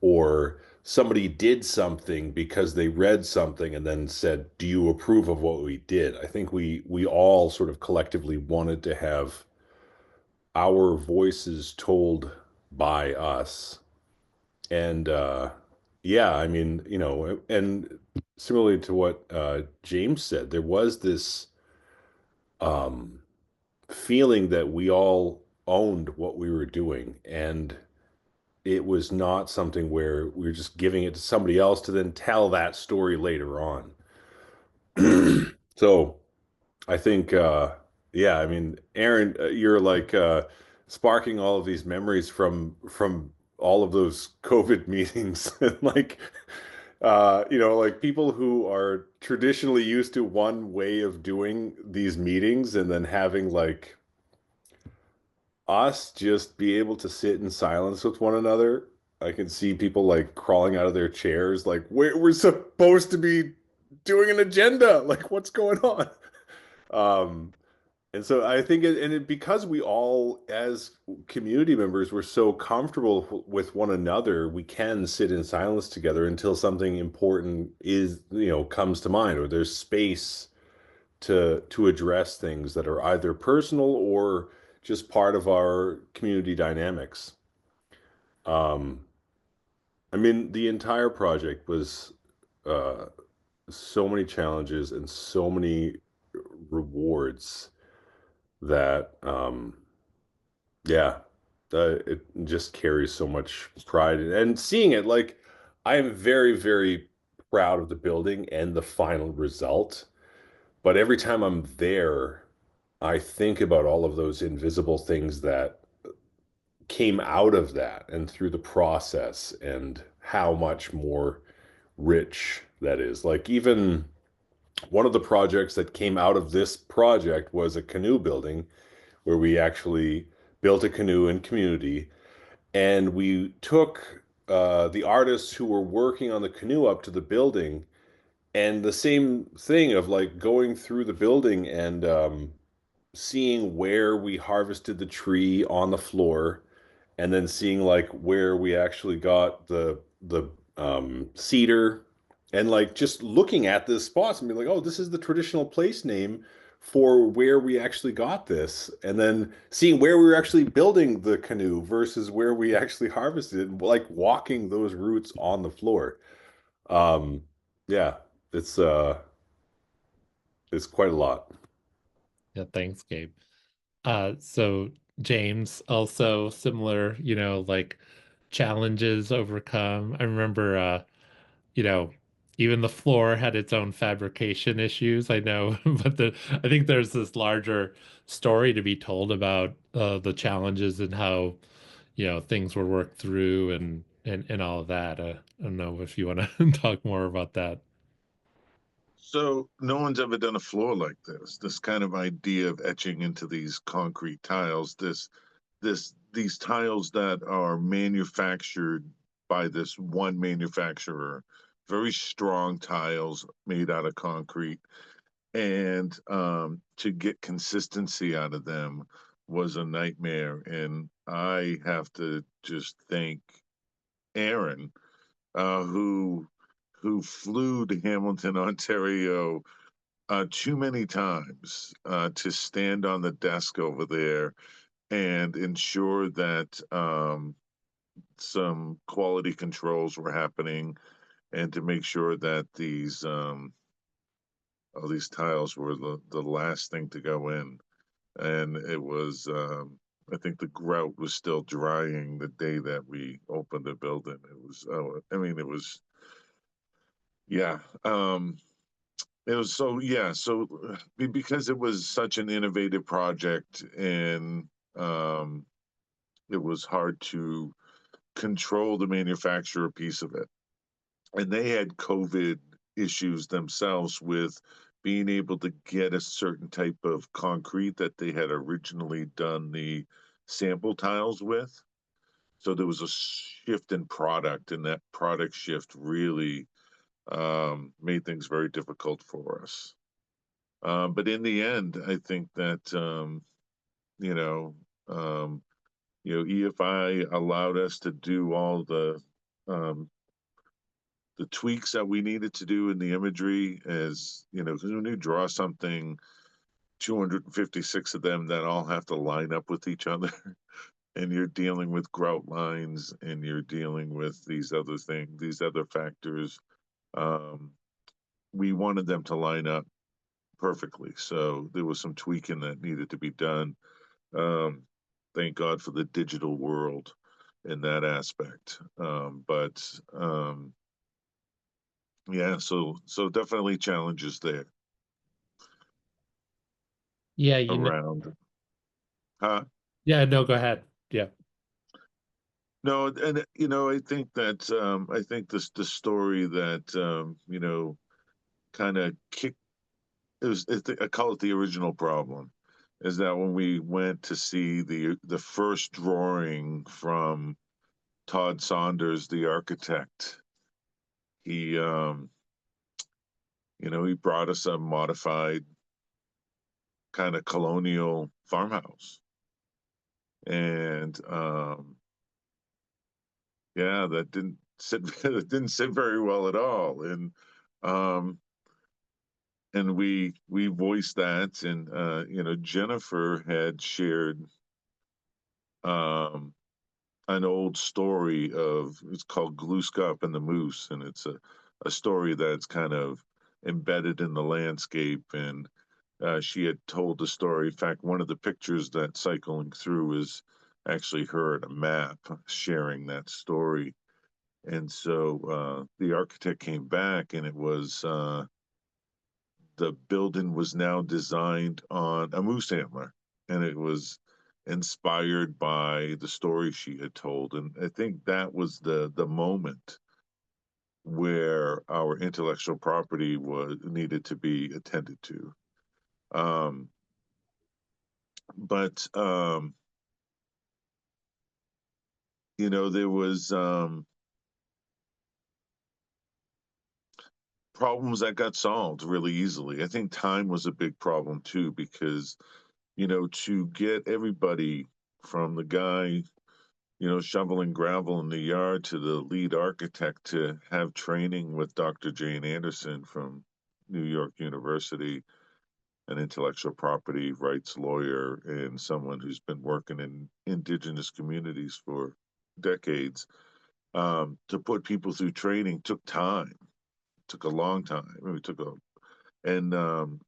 or somebody did something because they read something and then said, do you approve of what we did? I think we all sort of collectively wanted to have our voices told by us. And yeah, I mean, and similarly to what James said, there was this um, feeling that we all owned what we were doing, and it was not something where we were just giving it to somebody else to then tell that story later on. So I think, yeah, I mean, Erin, you're like sparking all of these memories from all of those COVID meetings, and like, like people who are traditionally used to one way of doing these meetings, and then having like us just be able to sit in silence with one another. I can see people like crawling out of their chairs, like we're supposed to be doing an agenda. Like, what's going on? Um, and so I think, because we all, as community members, we're so comfortable with one another, we can sit in silence together until something important comes to mind, or there's space to address things that are either personal or just part of our community dynamics. Um, I mean, the entire project was uh, so many challenges and so many rewards that, yeah, it just carries so much pride. And seeing it, like, I am very, very proud of the building and the final result. But every time I'm there, I think about all of those invisible things that came out of that and through the process, and how much more rich that is. Like, even one of the projects that came out of this project was a canoe building, where we actually built a canoe in community, and we took the artists who were working on the canoe up to the building, and the same thing of like going through the building and seeing where we harvested the tree on the floor, and then seeing like where we actually got the cedar, and like just looking at the spots and being like, oh, this is the traditional place name for where we actually got this, and then seeing where we were actually building the canoe versus where we actually harvested it, and like walking those routes on the floor. um yeah, it's it's quite a lot. Yeah, thanks, Gabe. So James, also similar, like challenges overcome. I remember, you know, even the floor had its own fabrication issues, I know, but I think there's this larger story to be told about the challenges and how, things were worked through and all of that. I don't know if you want to talk more about that. So no one's ever done a floor like this. This kind of idea of etching into these concrete tiles, these tiles that are manufactured by this one manufacturer, very strong tiles made out of concrete. And to get consistency out of them was a nightmare. And I have to just thank Erin, who flew to Hamilton, Ontario, too many times to stand on the desk over there and ensure that some quality controls were happening, and to make sure that these tiles were the last thing to go in. And it was, I think the grout was still drying the day that we opened the building. It was, I mean, it was, yeah. It was so, yeah. So because it was such an innovative project, and um, it was hard to control the manufacturer piece of it. And they had COVID issues themselves with being able to get a certain type of concrete that they had originally done the sample tiles with. So there was a shift in product, and that product shift really made things very difficult for us. But in the end, I think that you know, um, EFI allowed us to do all um, the tweaks that we needed to do in the imagery, as because when you draw something, 256 of them that all have to line up with each other, and you're dealing with grout lines, and you're dealing with these other things, these other factors. Um, we wanted them to line up perfectly, so there was some tweaking that needed to be done. Um, thank God for the digital world in that aspect. But yeah, so definitely challenges there Yeah, around. Huh? yeah, no, go ahead. Yeah. No, and I think that I think the story that kind of kicked I call it the original problem, is that when we went to see the first drawing from Todd Saunders, the architect, he he brought us a modified kind of colonial farmhouse, and yeah, that didn't sit that didn't sit very well at all. Um and we voiced that, and Jennifer had shared um an old story of, it's called Glooskap and the Moose, and it's a story that's kind of embedded in the landscape. And she had told the story. In fact, one of the pictures that's cycling through is actually her at a map sharing that story. And so the architect came back, and it was the building was now designed on a moose antler, and it was inspired by the story she had told. And I think that was the moment where our intellectual property needed to be attended to. But you know, there was problems that got solved really easily. I think time was a big problem too, because, you know, to get everybody from the guy, you know, shoveling gravel in the yard to the lead architect to have training with Dr. Jane Anderson from New York University, an intellectual property rights lawyer and someone who's been working in indigenous communities for decades, to put people through training took time. Took a long time. I mean,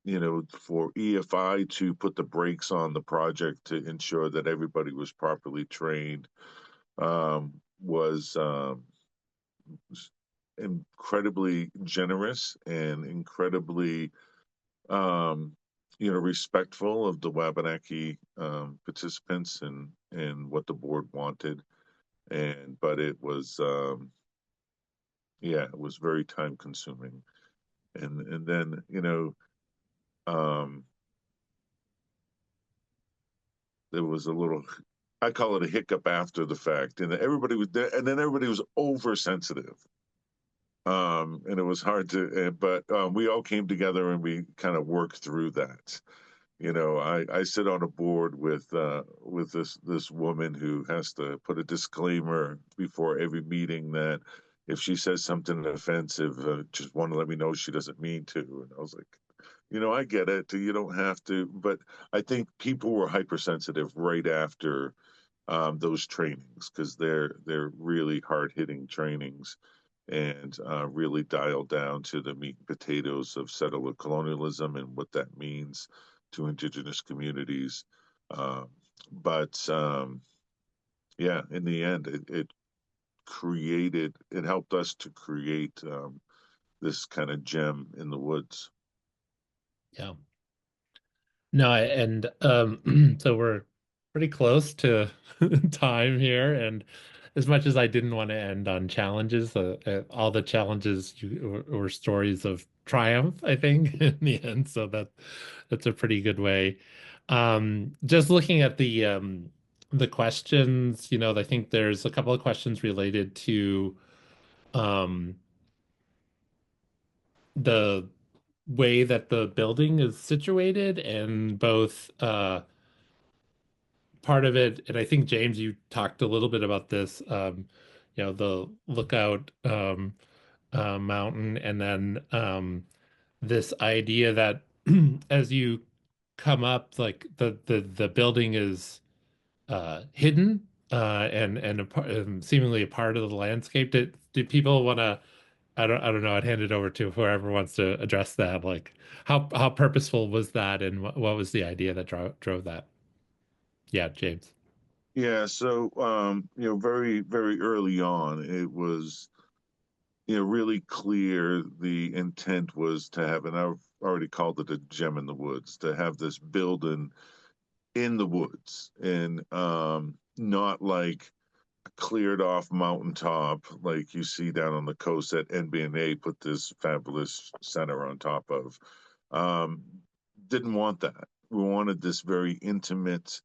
you know, for EFI to put the brakes on the project to ensure that everybody was properly trained, was incredibly generous and incredibly, you know, respectful of the Wabanaki participants and what the board wanted. But it was, yeah, it was very time consuming. And then, you know, there was a little, I call it a hiccup after the fact, and everybody was there, and then everybody was oversensitive. And it was hard to, but we all came together and we kind of worked through that. You know, I sit on a board with this woman who has to put a disclaimer before every meeting that if she says something offensive, just want to let me know she doesn't mean to. And I was like, you know, I get it. You don't have to. But I think people were hypersensitive right after those trainings, because they're really hard hitting trainings, and really dialed down to the meat and potatoes of settler colonialism and what that means to indigenous communities. But yeah, in the end, it helped us to create this kind of gem in the woods. Yeah. No, and so we're pretty close to time here, and as much as I didn't want to end on challenges, all the challenges were stories of triumph, I think, in the end. So that's a pretty good way. Just looking at the questions, you know, I think there's a couple of questions related to the way that the building is situated, and both part of it, and I think James, you talked a little bit about this, you know, the lookout mountain, and then this idea that as you come up, like the building is hidden and seemingly a part of the landscape. Did people want to? I don't know. I'd hand it over to whoever wants to address that. Like, how purposeful was that, and what was the idea that drove that? Yeah, James. Yeah, so you know, very, very early on, it was, you know, really clear the intent was to have, and I've already called it a gem in the woods, to have this building in the woods, and not like a cleared off mountaintop like you see down on the coast that NBNA put this fabulous center on top of. Didn't want that. We wanted this very intimate,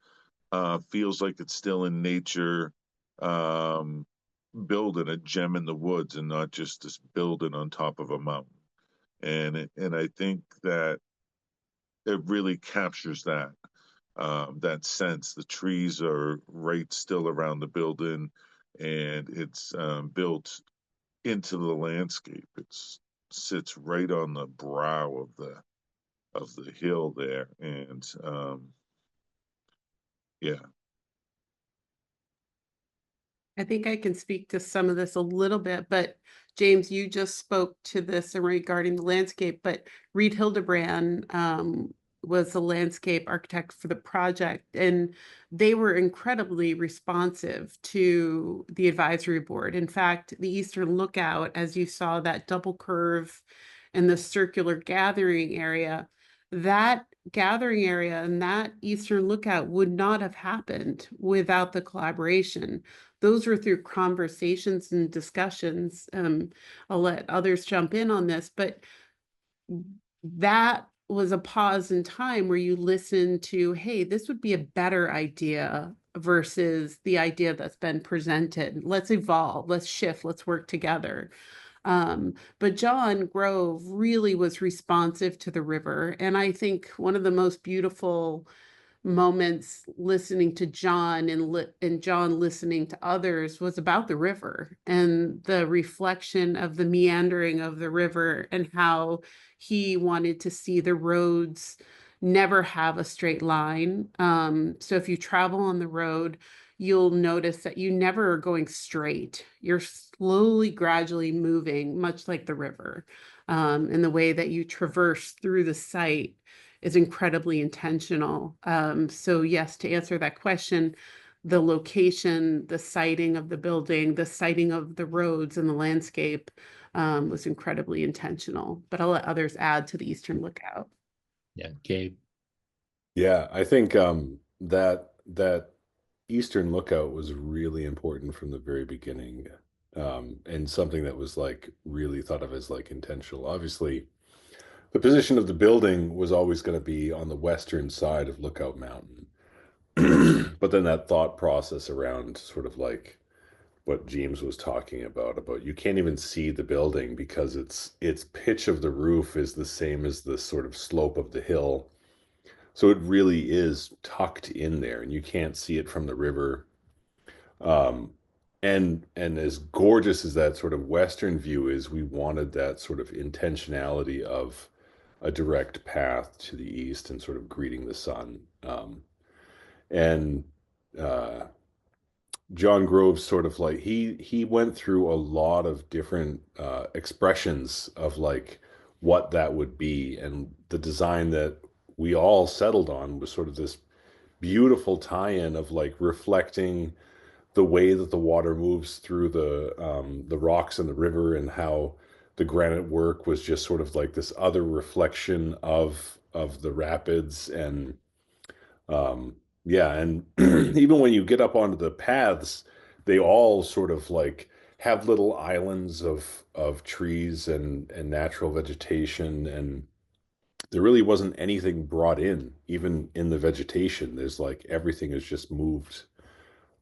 feels like it's still in nature, building, a gem in the woods, and not just this building on top of a mountain. And I think that it really captures that, that sense. The trees are right still around the building, and it's built into the landscape. It sits right on the brow of the hill there, and yeah. I think I can speak to some of this a little bit, but James, you just spoke to this regarding the landscape, but Reed Hildebrand was the landscape architect for the project, and they were incredibly responsive to the advisory board. In fact, the Eastern Lookout, as you saw that double curve and the circular gathering area, that gathering area and that Eastern Lookout would not have happened without the collaboration. Those were through conversations and discussions. I'll let others jump in on this, but that was a pause in time where you listen to, hey, this would be a better idea versus the idea that's been presented. Let's evolve, let's shift, let's work together. But John Grove really was responsive to the river. And I think one of the most beautiful moments listening to John and John listening to others was about the river and the reflection of the meandering of the river and how he wanted to see the roads never have a straight line. So if you travel on the road, you'll notice that you never are going straight. You're slowly, gradually moving, much like the river. And the way that you traverse through the site is incredibly intentional. So yes, to answer that question, the location, the siting of the building, the siting of the roads and the landscape was incredibly intentional. But I'll let others add to the Eastern Lookout. Yeah, Gabe. Yeah, I think that Eastern Lookout was really important from the very beginning, and something that was like really thought of as like intentional. Obviously, the position of the building was always going to be on the western side of Lookout Mountain. But then that thought process around sort of like what James was talking about you can't even see the building because its pitch of the roof is the same as the sort of slope of the hill. So it really is tucked in there and you can't see it from the river. And as gorgeous as that sort of western view is, we wanted that sort of intentionality of a direct path to the east and sort of greeting the sun. And John Groves sort of like he went through a lot of different expressions of like what that would be, and the design that we all settled on was sort of this beautiful tie-in of like reflecting the way that the water moves through the rocks in the river, and how the granite work was just sort of like this other reflection of the rapids. And yeah, and even when you get up onto the paths, they all sort of like have little islands of trees and natural vegetation, and there really wasn't anything brought in, even in the vegetation. There's like everything is just moved.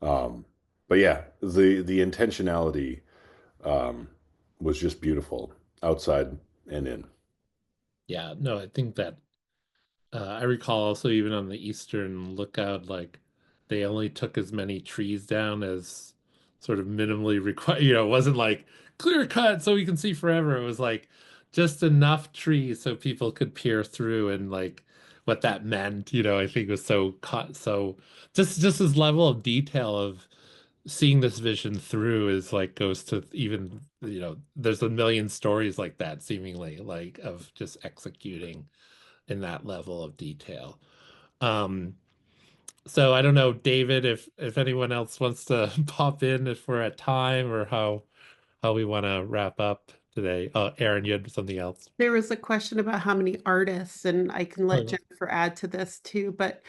But yeah, the intentionality was just beautiful outside and in. Yeah, no, I think that I recall also even on the Eastern Lookout, like they only took as many trees down as sort of minimally required. You know, it wasn't like clear cut so we can see forever. It was like just enough trees so people could peer through, and like what that meant, you know, I think was so cut. So just this level of detail of seeing this vision through is like goes to even, you know, there's a million stories like that seemingly, like of just executing in that level of detail. Um, so I don't know, David, if anyone else wants to pop in, if we're at time, or how we want to wrap up today. Oh, Erin, you had something else. There was a question about how many artists, and I can let Oh, yeah. Jennifer add to this too, but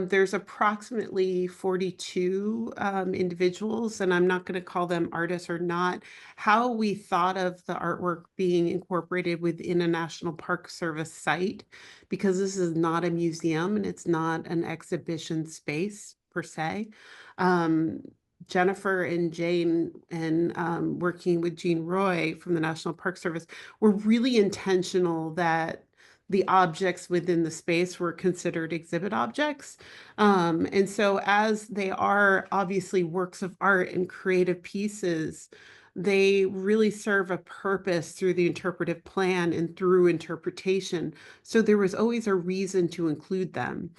there's approximately 42 individuals, and I'm not going to call them artists or not. How we thought of the artwork being incorporated within a National Park Service site, because this is not a museum and it's not an exhibition space per se. Jennifer and Jane and working with Jean Roy from the National Park Service were really intentional that the objects within the space were considered exhibit objects. And so as they are obviously works of art and creative pieces, they really serve a purpose through the interpretive plan and through interpretation. So there was always a reason to include them.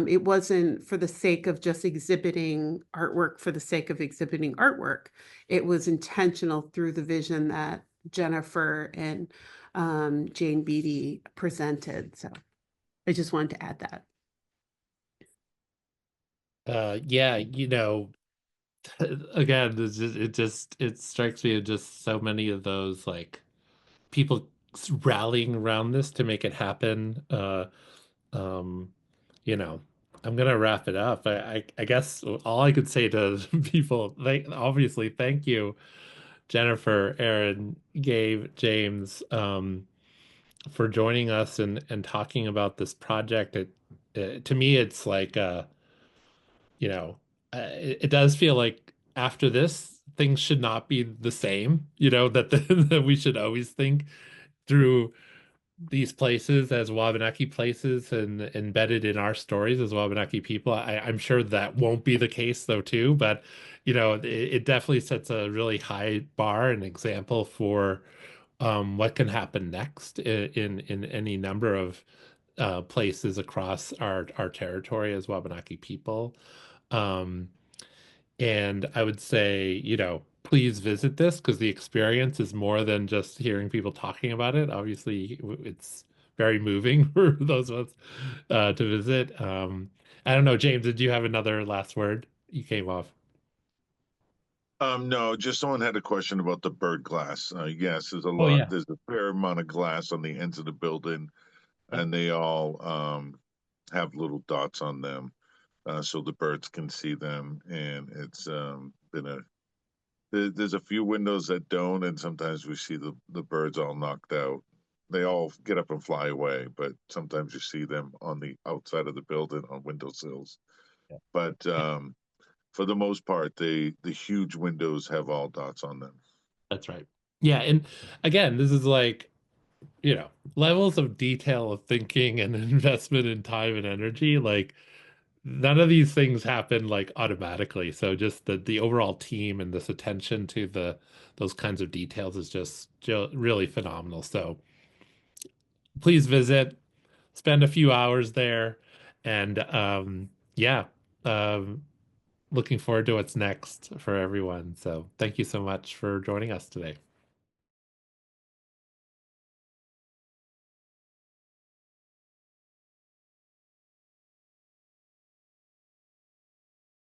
It wasn't for the sake of just exhibiting artwork for the sake of exhibiting artwork. It was intentional through the vision that Jennifer and Jane Beatty presented. So I just wanted to add that. Yeah, you know, again, it strikes me as just so many of those like people rallying around this to make it happen. Um, you know, I'm gonna wrap it up. I guess all I could say to people, obviously, thank you, Jennifer, Erin, Gabe, James, for joining us and talking about this project. To me, it's like you know, it does feel like after this, things should not be the same. That that we should always think through these places as Wabanaki places and embedded in our stories as Wabanaki people. I'm sure that won't be the case though too, but it definitely sets a really high bar and example for what can happen next in any number of places across our territory as Wabanaki people. Um, and I would say, please visit this because the experience is more than just hearing people talking about it. Obviously, it's very moving for those of us to visit. I don't know, James, did you have another last word? You came off. No, just someone had a question about the bird glass. Yes, Oh yeah. there's a fair amount of glass on the ends of the building, and they all have little dots on them, so the birds can see them. And it's there's a few windows that don't, and sometimes we see the birds all knocked out. They all get up and fly away, but sometimes you see them on the outside of the building on windowsills. Yeah. But for the most part, the huge windows have all dots on them. That's right. Yeah, and again, this is like, levels of detail of thinking and investment in time and energy. Like none of these things happen like automatically. So just the overall team and this attention to those kinds of details is just really phenomenal. So please visit, spend a few hours there, and yeah, um, looking forward to what's next for everyone. So thank you so much for joining us today.